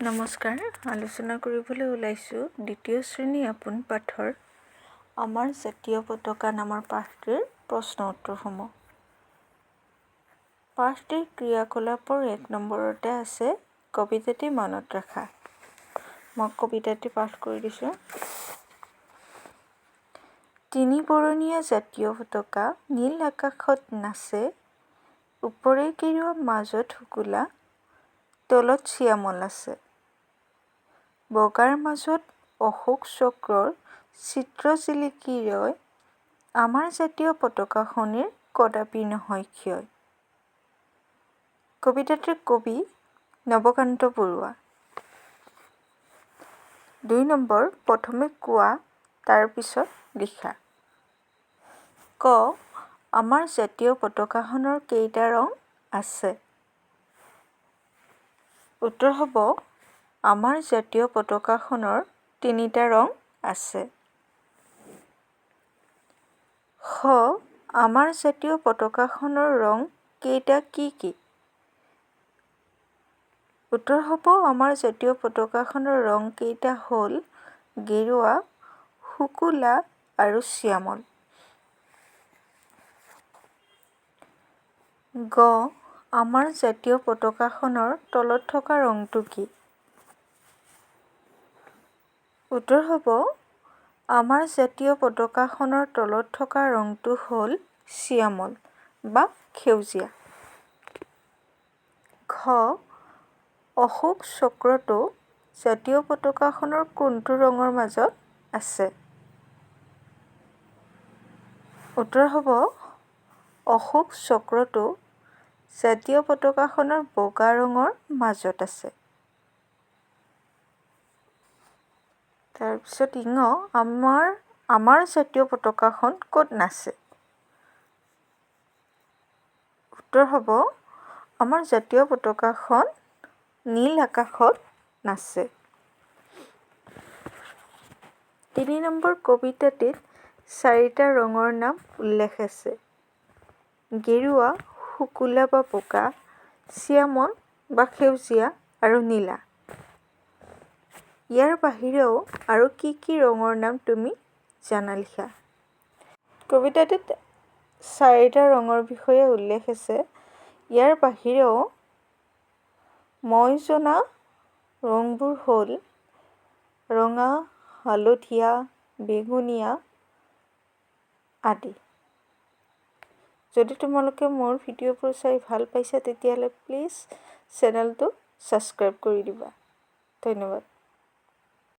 নমস্কাৰ, আলোচনা কৰিবলৈ ওলাইছোঁ দ্বিতীয় শ্ৰেণী আপোন পাঠৰ আমাৰ জাতীয় পতাকা নামৰ পাঠটিৰ প্ৰশ্ন উত্তৰসমূহ। পাঠটিৰ ক্ৰিয়াকলাপৰ 1 নম্বৰতে আছে কবিতাটি মনত ৰাখা। মই কবিতাটি পাঠ কৰি দিছোঁ। তিনি বৰণীয়া জাতীয় পতাকা নীল আকাশত নাচে, ওপৰে কেৰুৱা মাজত শুকুলা, তলত শ্যামল আছে। বগাৰ মাজত অশোক চক্ৰৰ চিত্ৰ জিলিকি ৰয়, আমাৰ জাতীয় পতাকাখনিৰ কদাপি নহয় ক্ষয়। কবিতাটিৰ কবি নৱকান্ত বৰুৱা। 2 নম্বৰ, প্ৰথমে কোৱা তাৰ পিছত লিখা। ক, আমাৰ জাতীয় পতাকাখনৰ কেইটা ৰং আছে? উত্তৰ হ'ব, আমাৰ জাতীয় পতাকাখনৰ 3টা ৰং আছে। খ, আমাৰ জাতীয় পতাকাখনৰ ৰং কেইটা কি কি? উত্তৰ হ'ব, আমাৰ জাতীয় পতাকাখনৰ ৰং কেইটা হ'ল গেৰুৱা, শুকুলা আৰু শ্যামল। গ, আমাৰ জাতীয় পতাকাখনৰ তলত থকা ৰংটো কি? উত্তৰ হ'ব, আমাৰ জাতীয় পতাকাখনৰ তলত থকা ৰংটো হ'ল শ্যামল বা সেউজীয়া। ঘ, অশোক চক্ৰটো জাতীয় পতাকাখনৰ কোনটো ৰঙৰ মাজত আছে? উত্তৰ হ'ব, অশোক চক্ৰটো জাতীয় পতাকাখনৰ বগা ৰঙৰ মাজত আছে। তাৰপিছত ঙ, আমাৰ জাতীয় পতাকাখন ক'ত নাচে? উত্তৰ হ'ব, আমাৰ জাতীয় পতাকাখন নীল আকাশত নাচে। 3 নম্বৰ, কবিতাটিত 4টা ৰঙৰ নাম উল্লেখ আছে। গেৰুৱা, শুকুলা বা বগা, শ্যামল বা সেউজীয়া আৰু নীলা। ইয়াৰ বাহিৰেও আৰু কি কি ৰঙৰ নাম তুমি জানা লিখা। কবিতাটিত 4টা ৰঙৰ বিষয়ে উল্লেখ আছে। ইয়াৰ বাহিৰেও মই জনা ৰংবোৰ হ'ল ৰঙা, হালধীয়া, বেঙুনীয়া আদি। যদি তোমালোকে মোৰ ভিডিঅ'বোৰ চাই ভাল পাইছা তেতিয়াহ'লে প্লিজ চেনেলটো ছাবস্ক্ৰাইব কৰি দিবা। ধন্যবাদ।